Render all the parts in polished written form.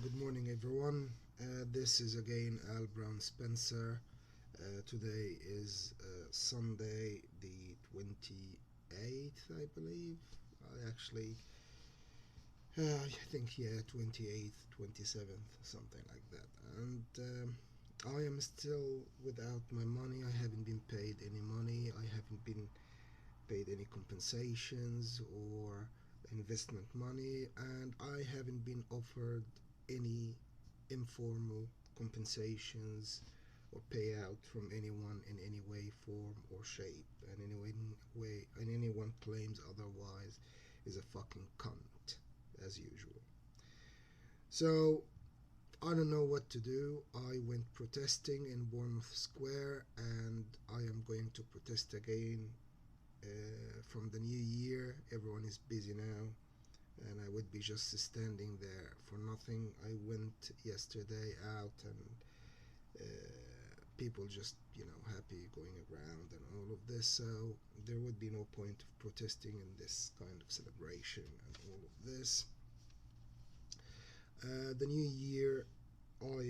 Good morning, everyone. This is again Al Brown Spencer. Today is Sunday, the 28th, I believe. I think, yeah, 28th, 27th, something like that. And I am still without my money. I haven't been paid any money. I haven't been paid any compensations or investment money, and I haven't been offered any informal compensations or payout from anyone in any way, form, or shape. And anyone claims otherwise is a fucking cunt, as usual. So I don't know what to do. I went protesting in Bournemouth Square, and I am going to protest again from the new year. Everyone is busy now, and I would be just standing there for nothing. I went yesterday out, and people just, happy going around and all of this, so there would be no point of protesting in this kind of celebration and all of this. The new year, I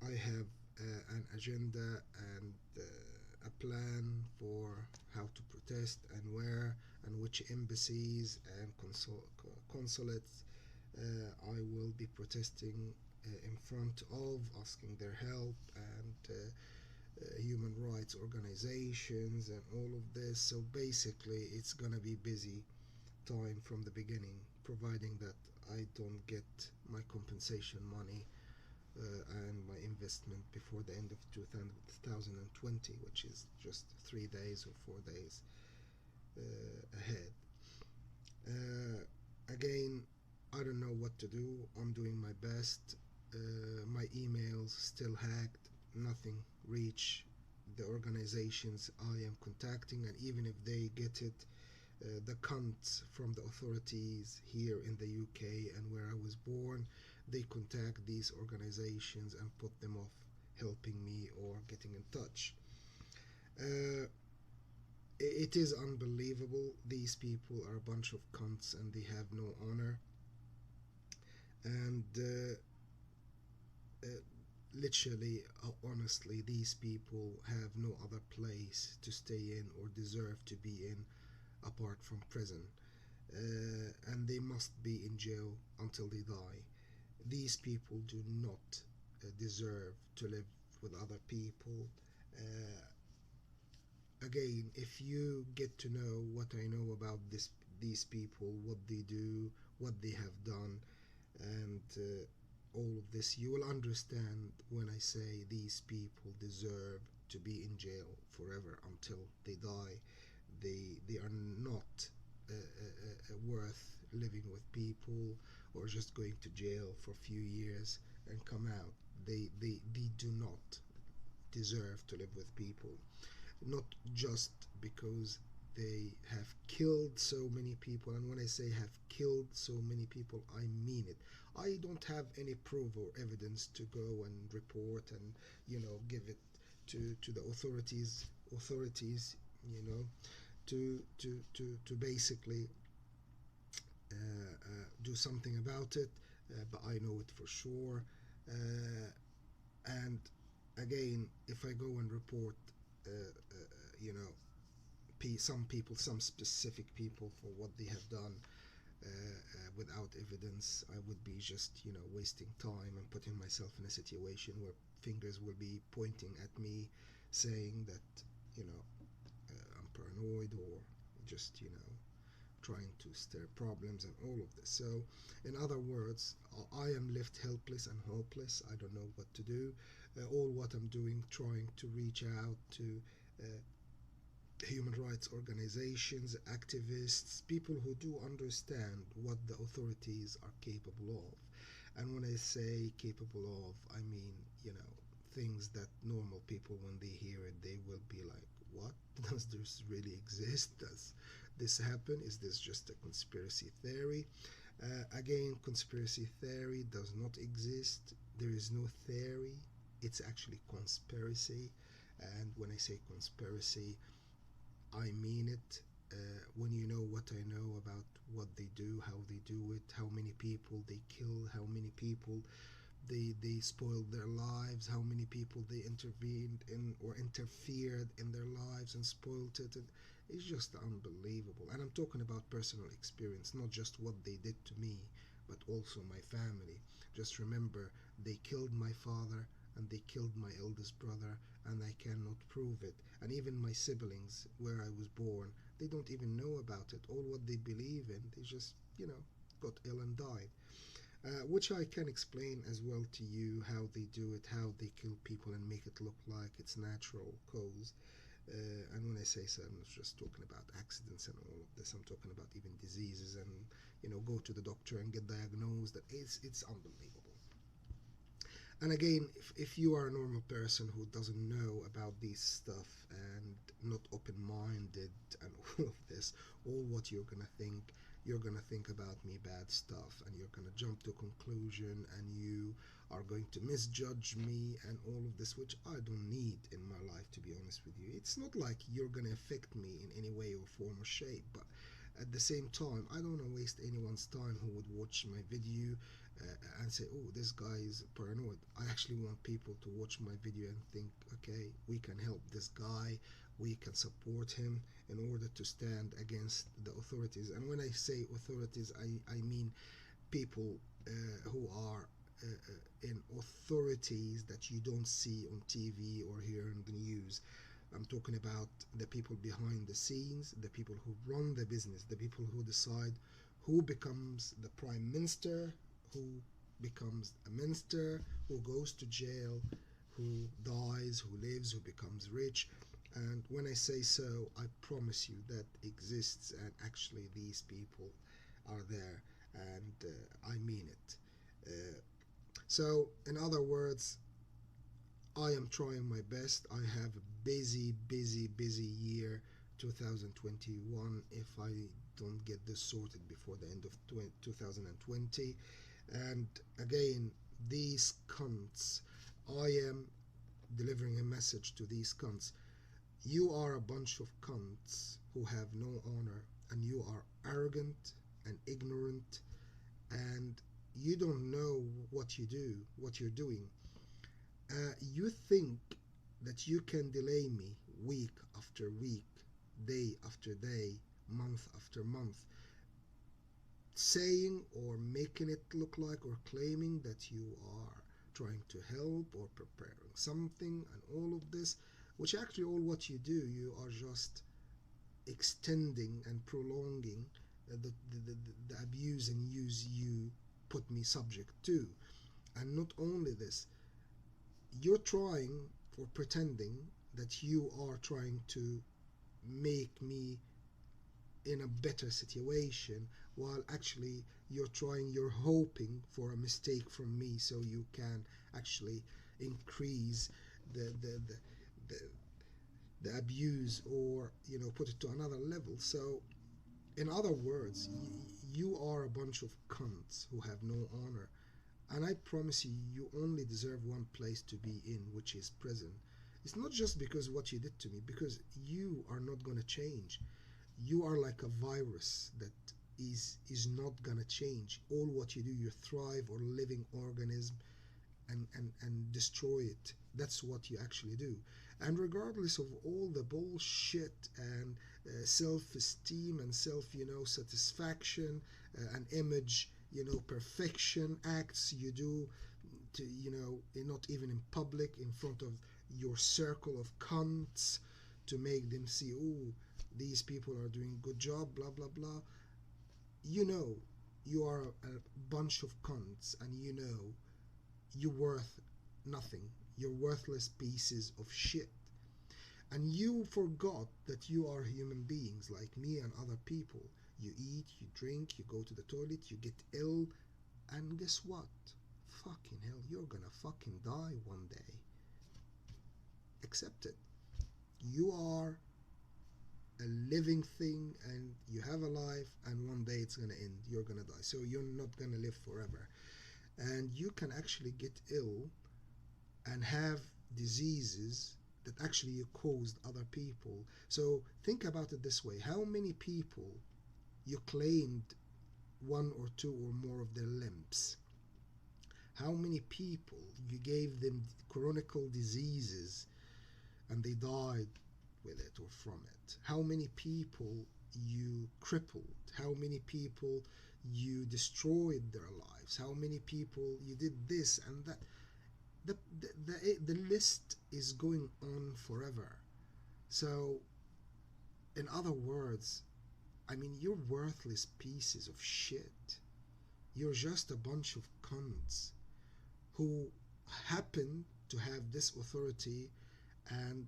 have an agenda and a plan for how to protest and where and which embassies and consulates I will be protesting in front of, asking their help, and human rights organizations and all of this. So basically, it's gonna be busy time from the beginning, providing that I don't get my compensation money and my investment before the end of 2020, which is just 3 days or 4 days ahead. Uh, Again, I don't know what to do. I'm doing my best. My emails still hacked. Nothing reach the organizations I am contacting, and even if they get it, the cunts from the authorities here in the UK and where I was born, they contact these organizations and put them off helping me or getting in touch. Uh, it is unbelievable. These people are a bunch of cunts and they have no honor. And uh, literally, honestly, these people have no other place to stay in or deserve to be in apart from prison. And they must be in jail until they die. These people do not deserve to live with other people. Uh, Again, if you get to know what I know about these people, what they do, what they have done, and all of this, you will understand when I say these people deserve to be in jail forever until they die. They are not worth living with people or just going to jail for a few years and come out. They do not deserve to live with people, not just because they have killed so many people. And when I say have killed so many people, I mean it. I don't have any proof or evidence to go and report and give it to the authorities, to basically do something about it, but I know it for sure. And again, if I go and report, uh, uh, you know, some people, some specific people, for what they have done without evidence, I would be just, wasting time and putting myself in a situation where fingers will be pointing at me, saying that, I'm paranoid or just, trying to stir problems and all of this. So, in other words, I am left helpless and hopeless. I don't know what to do. All what I'm doing, trying to reach out to human rights organizations, activists, people who do understand what the authorities are capable of. And when I say capable of, I mean, things that normal people, when they hear it, they will be like, what? Does this really exist? Does this happen? Is this just a conspiracy theory? Again, conspiracy theory does not exist. There is no theory. It's actually conspiracy. And when I say conspiracy, I mean it. when you know what I know about what they do, how they do it, how many people they kill, how many people they spoiled their lives, how many people they intervened in or interfered in their lives and spoiled it. It's just unbelievable. And I'm talking about personal experience, not just what they did to me, but also my family. Just remember, they killed my father and they killed my eldest brother, and I cannot prove it. And even my siblings, where I was born, they don't even know about it. All what they believe in, they just, got ill and died. Which I can explain as well to you how they do it, how they kill people and make it look like it's natural cause. And when I say so, I'm not just talking about accidents and all of this. I'm talking about even diseases and go to the doctor and get diagnosed. That it's unbelievable. And again, if you are a normal person who doesn't know about this stuff and not open-minded and all of this, all what you're gonna think about me bad stuff, and you're gonna jump to a conclusion, and you are going to misjudge me and all of this, which I don't need in my life, to be honest with you. It's not like you're gonna affect me in any way or form or shape, but at the same time, I don't want to waste anyone's time who would watch my video and say, oh, this guy is paranoid. I actually want people to watch my video and think, okay, we can help this guy, we can support him in order to stand against the authorities. And when I say authorities, I mean people who are in authorities that you don't see on TV or hear in the news. I'm talking about the people behind the scenes, the people who run the business, the people who decide who becomes the prime minister, who becomes a minister, who goes to jail, who dies, who lives, who becomes rich. And when I say so, I promise you that exists, and actually these people are there, and I mean it. So, in other words, I am trying my best. I have a busy, busy, busy year 2021 if I don't get this sorted before the end of 2020. And again, these cunts, I am delivering a message to these cunts. You are a bunch of cunts who have no honor, and you are arrogant and ignorant, and you don't know what you do, what you're doing. You think that you can delay me week after week, day after day, month after month, saying or making it look like or claiming that you are trying to help or preparing something and all of this, which actually all what you do, you are just extending and prolonging the abuse and use you put me subject to. And not only this, you're trying or pretending that you are trying to make me in a better situation, while actually you're hoping for a mistake from me so you can actually increase the the the, the, the abuse, or put it to another level. So in other words, you are a bunch of cunts who have no honor. And I promise you, you only deserve one place to be in, which is prison. It's not just because what you did to me, because you are not going to change. You are like a virus that is not going to change. All what you do, you thrive or living organism, and destroy it. That's what you actually do. And regardless of all the bullshit and self-esteem and satisfaction and image, perfection acts you do to, not even in public, in front of your circle of cunts, to make them see, oh, these people are doing good job, blah blah blah. You know, you are a bunch of cunts, and you're worth nothing. You're worthless pieces of shit. And you forgot that you are human beings like me and other people. You eat, you drink, you go to the toilet, you get ill, and guess what? Fucking hell, you're gonna fucking die one day. Accept it. You are a living thing, and you have a life, and one day it's gonna end. You're gonna die. So you're not gonna live forever. And you can actually get ill and have diseases that actually you caused other people. So think about it this way: how many people you claimed one or two or more of their limbs? How many people you gave them chronic diseases and they died with it or from it? How many people you crippled? How many people you destroyed their lives? How many people you did this and that? The list is going on forever. So, in other words, I mean, you're worthless pieces of shit. You're just a bunch of cunts who happen to have this authority, and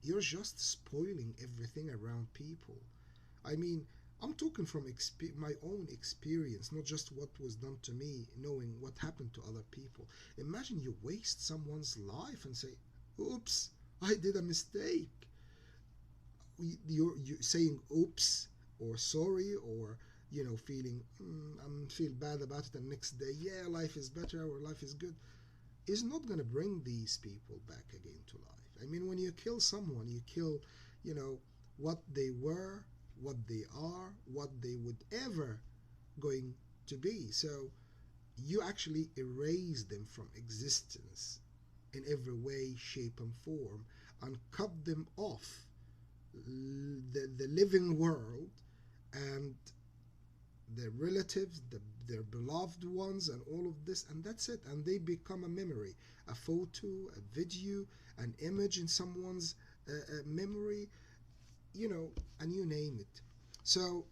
you're just spoiling everything around people. I mean, I'm talking from my own experience, not just what was done to me, knowing what happened to other people. Imagine you waste someone's life and say, oops, I did a mistake. You're saying oops or sorry, or feeling I'm feel bad about it, and next day, yeah, life is better or life is good, is not going to bring these people back again to life. I mean, when you kill someone, you kill, what they were, what they are, what they would ever going to be. So you actually erase them from existence in every way, shape, and form, and cut them off the living world and their relatives, their beloved ones, and all of this, and that's it. And they become a memory, a photo, a video, an image in someone's memory, and you name it. So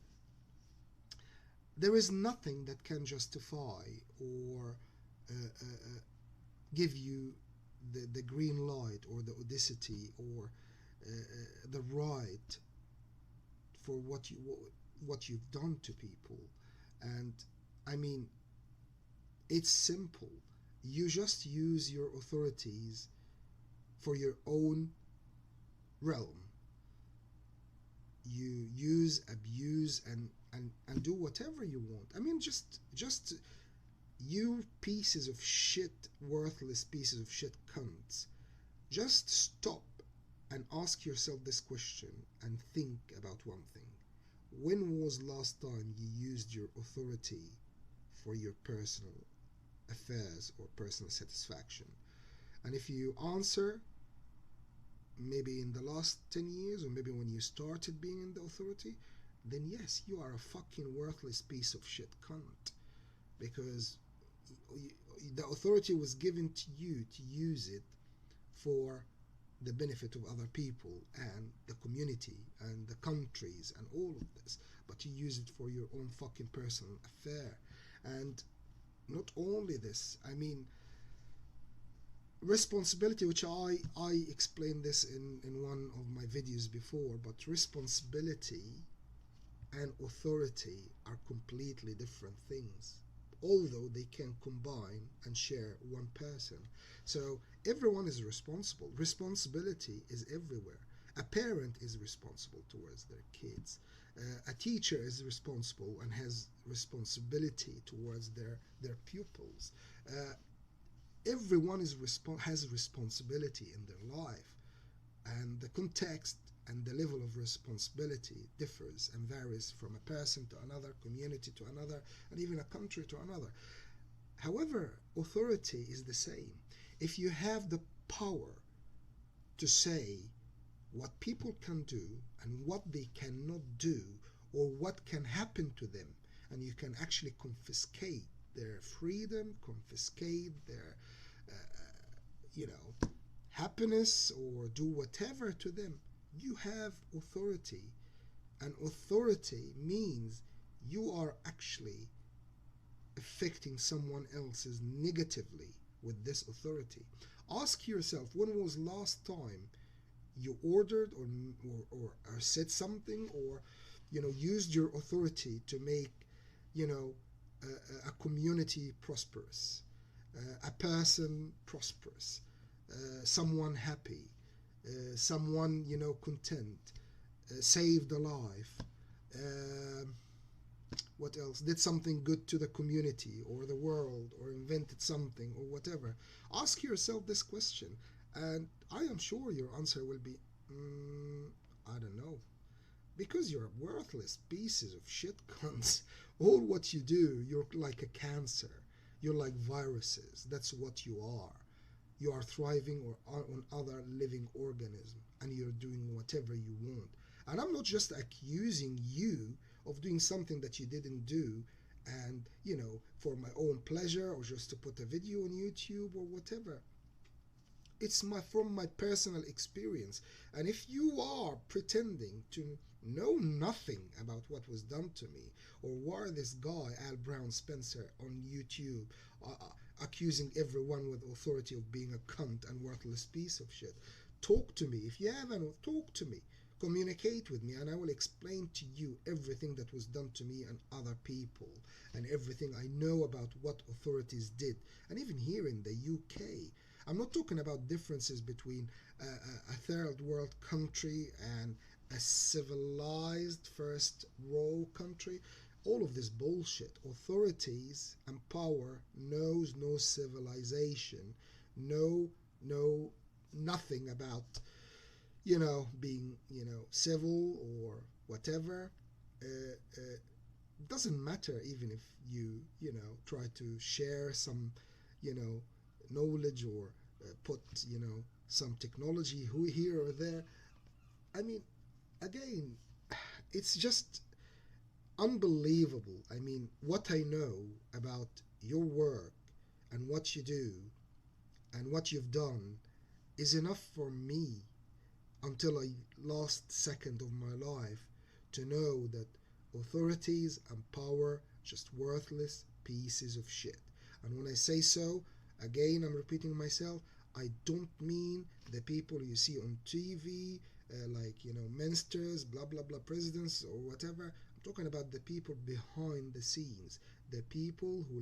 there is nothing that can justify or give you the green light or the audacity or the right for what you've done to people. And I mean, it's simple. You just use your authorities for your own realm. You use, abuse, and do whatever you want. I mean, just you pieces of shit, worthless pieces of shit cunts, just stop and ask yourself this question and think about one thing. When was last time you used your authority for your personal affairs or personal satisfaction? And if you answer maybe in the last 10 years, or maybe when you started being in the authority, then yes, you are a fucking worthless piece of shit cunt, because the authority was given to you to use it for the benefit of other people and the community and the countries and all of this, but you use it for your own fucking personal affair. And not only this, I mean, responsibility, which I explained this in one of my videos before, but responsibility and authority are completely different things, although they can combine and share one person. So everyone is responsible. Responsibility is everywhere. A parent is responsible towards their kids. A teacher is responsible and has responsibility towards their pupils. Everyone has responsibility in their life, and the context and the level of responsibility differs and varies from a person to another, community to another, and even a country to another. However, authority is the same. If you have the power to say what people can do and what they cannot do, or what can happen to them, and you can actually confiscate their freedom, confiscate their happiness, or do whatever to them, you have authority. And authority means you are actually affecting someone else's negatively with this authority. Ask yourself, when was last time you ordered or said something, or used your authority to make a community prosperous, a person prosperous, someone happy, someone content, saved a life, what else, did something good to the community or the world, or invented something or whatever. Ask yourself this question, And I am sure your answer will be, I don't know. Because you're worthless pieces of shit cunts. All what you do, you're like a cancer. You're like viruses. That's what you are. You are thriving on other living organism, and you're doing whatever you want. And I'm not just accusing you of doing something that you didn't do, and for my own pleasure or just to put a video on YouTube or whatever. It's from my personal experience. And if you are pretending to know nothing about what was done to me, or why this guy Al Brown Spencer on YouTube accusing everyone with authority of being a cunt and worthless piece of shit, talk to me. If you haven't, talk to me. Communicate with me, and I will explain to you everything that was done to me and other people, and everything I know about what authorities did. And even here in the UK, I'm not talking about differences between a third world country and a civilized first world country. All of this bullshit. Authorities and power knows no civilization, no nothing about being civil or whatever. Doesn't matter even if try to share some you know knowledge or put some technology here or there. I mean, again, it's just unbelievable. I mean, what I know about your work and what you do and what you've done is enough for me until I last second of my life to know that authorities and power just worthless pieces of shit. And when I say so, again, I'm repeating myself, I don't mean the people you see on TV, like, ministers, blah, blah, blah, presidents, or whatever. I'm talking about the people behind the scenes, the people who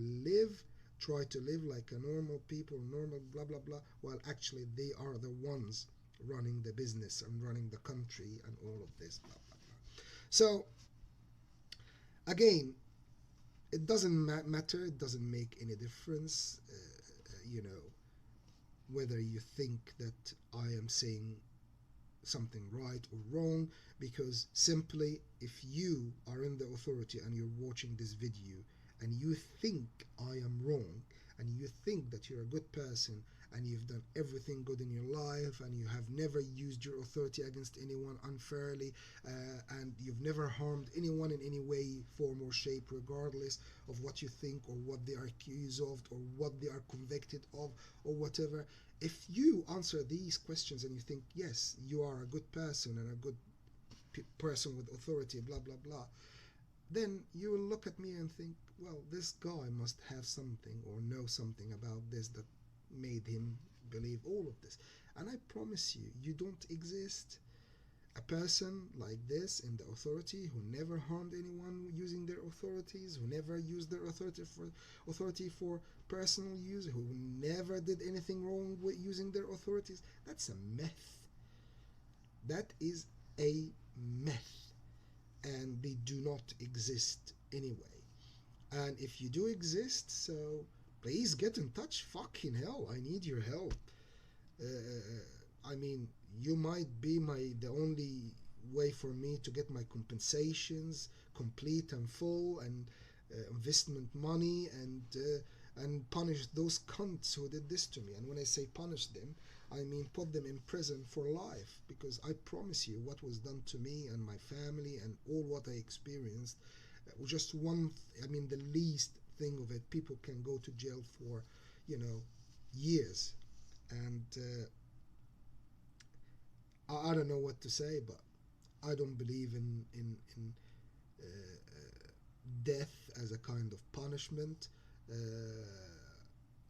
try to live like a normal people, normal, blah, blah, blah, while actually they are the ones running the business and running the country and all of this, blah, blah, blah. So, again, it doesn't matter, it doesn't make any difference, whether you think that I am saying something right or wrong, because simply if you are in the authority and you're watching this video and you think I am wrong and you think that you're a good person and you've done everything good in your life and you have never used your authority against anyone unfairly, and you've never harmed anyone in any way, form or shape, regardless of what you think or what they are accused of or what they are convicted of or whatever, if you answer these questions and you think yes, you are a good person and a good person with authority, blah blah blah, then you will look at me and think, well, this guy must have something or know something about this that made him believe all of this. And I promise you, you don't exist. A person like this in the authority who never harmed anyone using their authorities, who never used their authority for personal use, who never did anything wrong with using their authorities, that's a myth. That is a myth. And they do not exist anyway. And if you do exist, so please get in touch. Fucking hell, I need your help. I mean, you might be the only way for me to get my compensations complete and full, and investment money, and punish those cunts who did this to me. And when I say punish them, I mean put them in prison for life, because I promise you what was done to me and my family and all what I experienced, just one, I mean the least thing of it, people can go to jail for, years. And I don't know what to say, but I don't believe in death as a kind of punishment.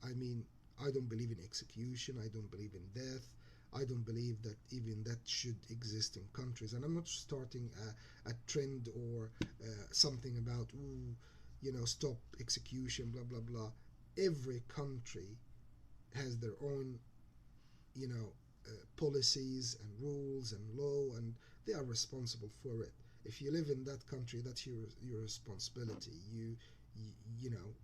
I mean, I don't believe in execution. I don't believe in death. I don't believe that even that should exist in countries. And I'm not starting a trend or something about, stop execution, blah, blah, blah. Every country has their own, policies and rules and law, and they are responsible for it. If you live in that country, that's your responsibility.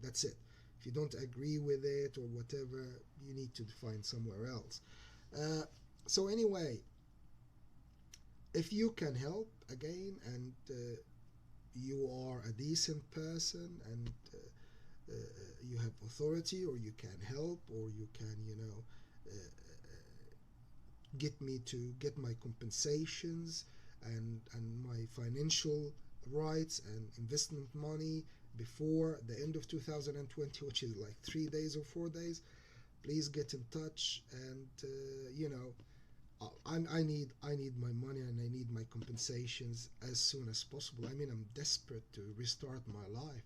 That's it. If you don't agree with it or whatever, you need to find somewhere else. Uh, so anyway, if you can help again, and you are a decent person, and you have authority, or you can help, or you can, get me to get my compensations and my financial rights and investment money before the end of 2020, which is like 3 days or 4 days, please get in touch. And I need my money, and I need my compensations as soon as possible. I mean, I'm desperate to restart my life.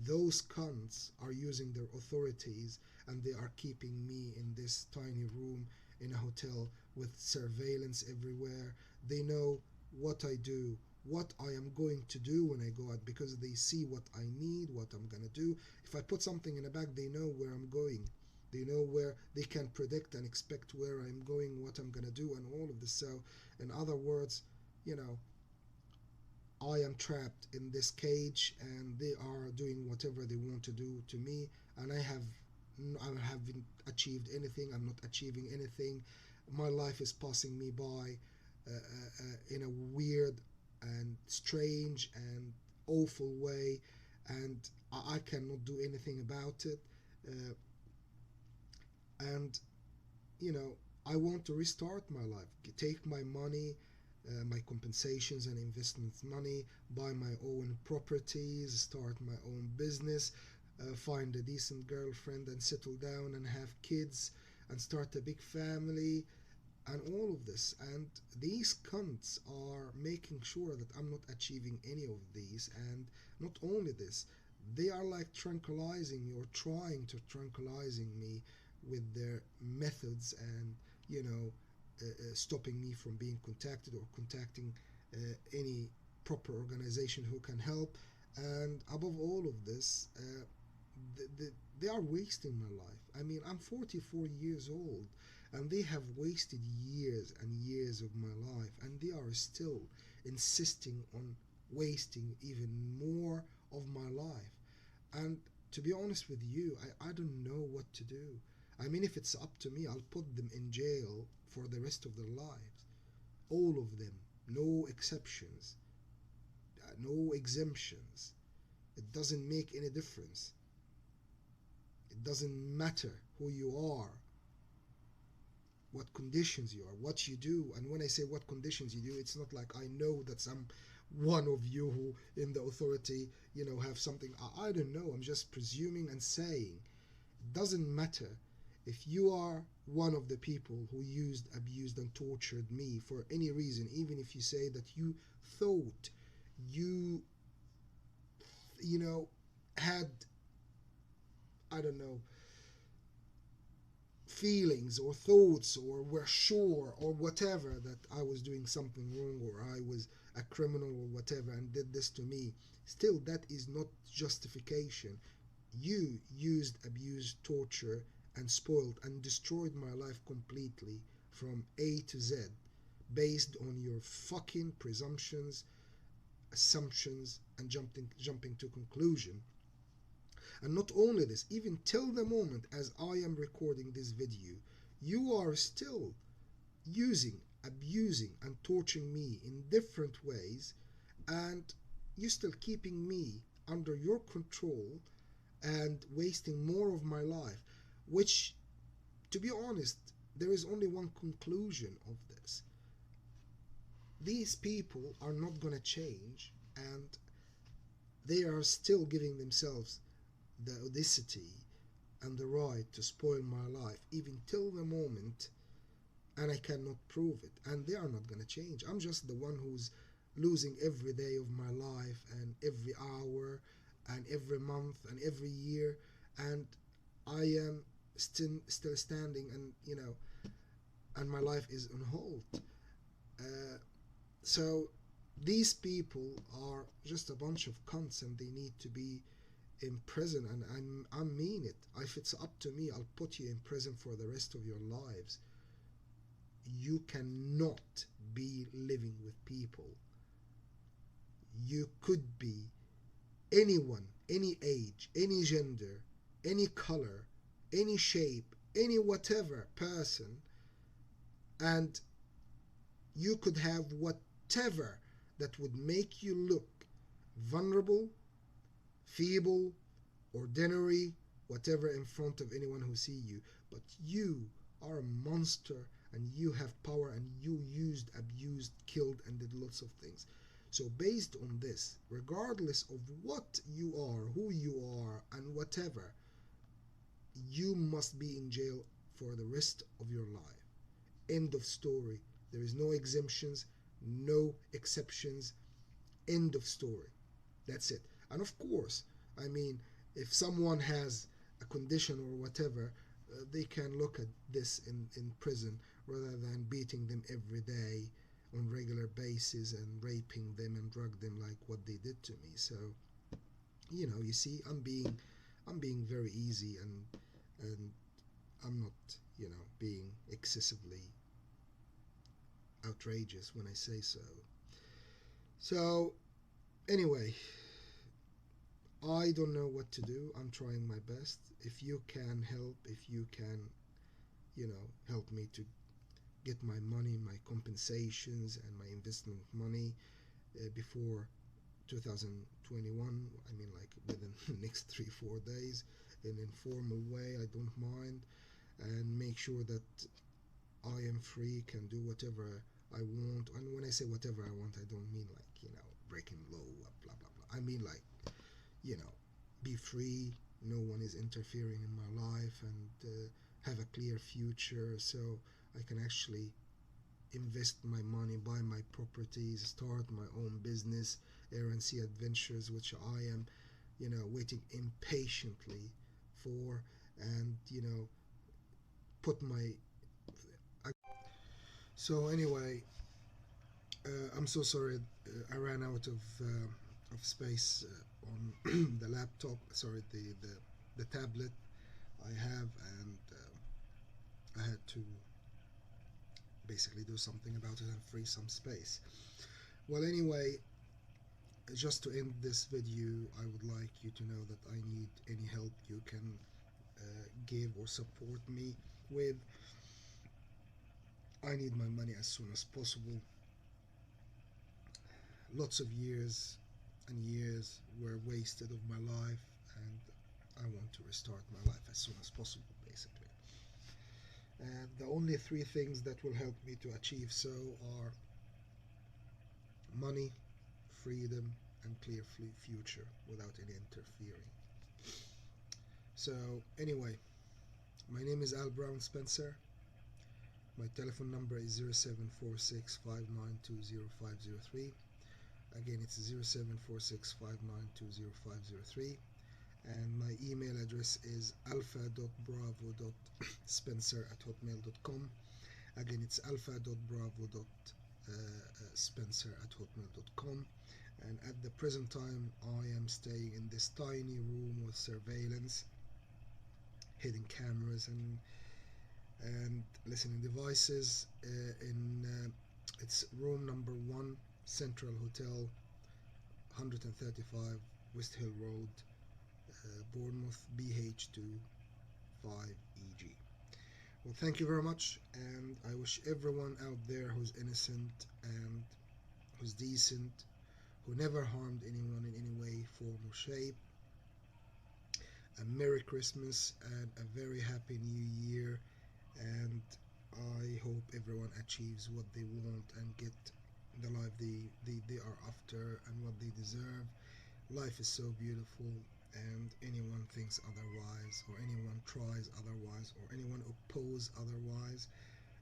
Those cunts are using their authorities, and they are keeping me in this tiny room in a hotel with surveillance everywhere. They know what I do, what I am going to do when I go out, because they see what I need, what I'm gonna do. If I put something in a bag, they know where I'm going. They know where they can predict and expect where I'm going, what I'm gonna do, and all of this. So, in other words, you know, I am trapped in this cage, and they are doing whatever they want to do to me, and I haven't achieved anything. I'm not achieving anything. My life is passing me by in a weird and strange and awful way, and I cannot do anything about it. Uh, and I want to restart my life, take my money, my compensations and investment money, buy my own properties, start my own business, find a decent girlfriend and settle down and have kids and start a big family, and all of this. And these cunts are making sure that I'm not achieving any of these. And not only this, they are like tranquilizing me, or trying to tranquilizing me with their methods, and stopping me from being contacted, or contacting any proper organization who can help. And above all of this, they are wasting my life. I mean, I'm 44 years old, and they have wasted years and years of my life, and they are still insisting on wasting even more of my life. And to be honest with you, I don't know what to do. I mean, if it's up to me, I'll put them in jail for the rest of their lives. All of them. No exceptions. No exemptions. It doesn't make any difference. It doesn't matter who you are, what conditions you are, what you do. And when I say what conditions you do, it's not like I know that some one of you who in the authority, have something. I don't know. I'm just presuming and saying. It doesn't matter if you are one of the people who used, abused, and tortured me for any reason. Even if you say that you thought you, had, I don't know, feelings or thoughts, or were sure, or whatever, that I was doing something wrong, or I was a criminal, or whatever, and did this to me, still that is not justification. You used, abused, torture, and spoiled and destroyed my life completely from A to Z, based on your fucking presumptions, assumptions, and jumping to conclusion. And not only this, even till the moment as I am recording this video, you are still using, abusing, and torturing me in different ways, and you still keeping me under your control and wasting more of my life. Which, to be honest, there is only one conclusion of this. These people are not gonna change, and they are still giving themselves the audacity and the right to spoil my life, even till the moment, and I cannot prove it. And they are not gonna change. I'm just the one who's losing every day of my life, and every hour, and every month, and every year, and I am still standing, and and my life is on hold. Uh, so these people are just a bunch of cunts, and they need to be in prison. And I mean it. If it's up to me, I'll put you in prison for the rest of your lives. You cannot be living with people. You could be anyone, any age, any gender, any color, any shape, any whatever person, And you could have whatever that would make you look vulnerable, feeble, ordinary, whatever in front of anyone who see you. But you are a monster and you have power and you used, abused, killed, and did lots of things. So, based on this, regardless of what you are, who you are, and whatever, you must be in jail for the rest of your life. End of story. There is no exemptions, no exceptions. End of story. That's it. And of course, I mean, if someone has a condition or whatever, they can look at this in prison rather than beating them every day on regular basis and raping them and drug them like what they did to me. So, you see, I'm being very easy, and I'm not, being excessively outrageous when I say so. So, anyway, I don't know what to do. I'm trying my best. If you can help, if you can, help me to get my money, my compensations, and my investment money before 2021, I mean, like within the next 3-4 days, in an informal way, I don't mind, and make sure that I am free, can do whatever I want. And when I say whatever I want, I don't mean like, breaking law, blah, blah, blah. I mean like, you know, be free, no one is interfering in my life, and have a clear future so I can actually invest my money, buy my properties, start my own business, air and sea adventures, which I am, waiting impatiently for, and, put my. So, anyway, I'm so sorry. I ran out of space on the laptop. Sorry, the tablet I have, and I had to basically do something about it and free some space. Well, anyway, just to end this video, I would like you to know that I need any help you can give or support me with. I need my money as soon as possible. Lots of years and years were wasted of my life, and I want to restart my life as soon as possible, basically. And the only three things that will help me to achieve so are money, freedom, and clear future without any interfering. So, anyway, my name is Al Brown Spencer. My telephone number is 074659200503. Again, it's 074659200503. And my email address is alpha.bravo.spencer@hotmail.com. Again, it's alpha.bravo.spencer@hotmail.com. And at the present time, I am staying in this tiny room with surveillance, hidden cameras, and listening devices in it's room number 1, Central Hotel, 135 West Hill Road, Bournemouth, BH2 5EG. Well, thank you very much, and I wish everyone out there who's innocent and who's decent, who never harmed anyone in any way, form, or shape, a Merry Christmas and a very Happy New Year. And I hope everyone achieves what they want and get the life they are after and what they deserve. Life is so beautiful, and anyone thinks otherwise, or anyone tries otherwise, or anyone opposes otherwise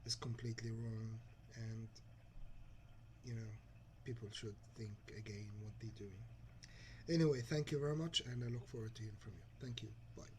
is completely wrong. And people should think again what they're doing. Anyway, thank you very much, and I look forward to hearing from you. Thank you. Bye.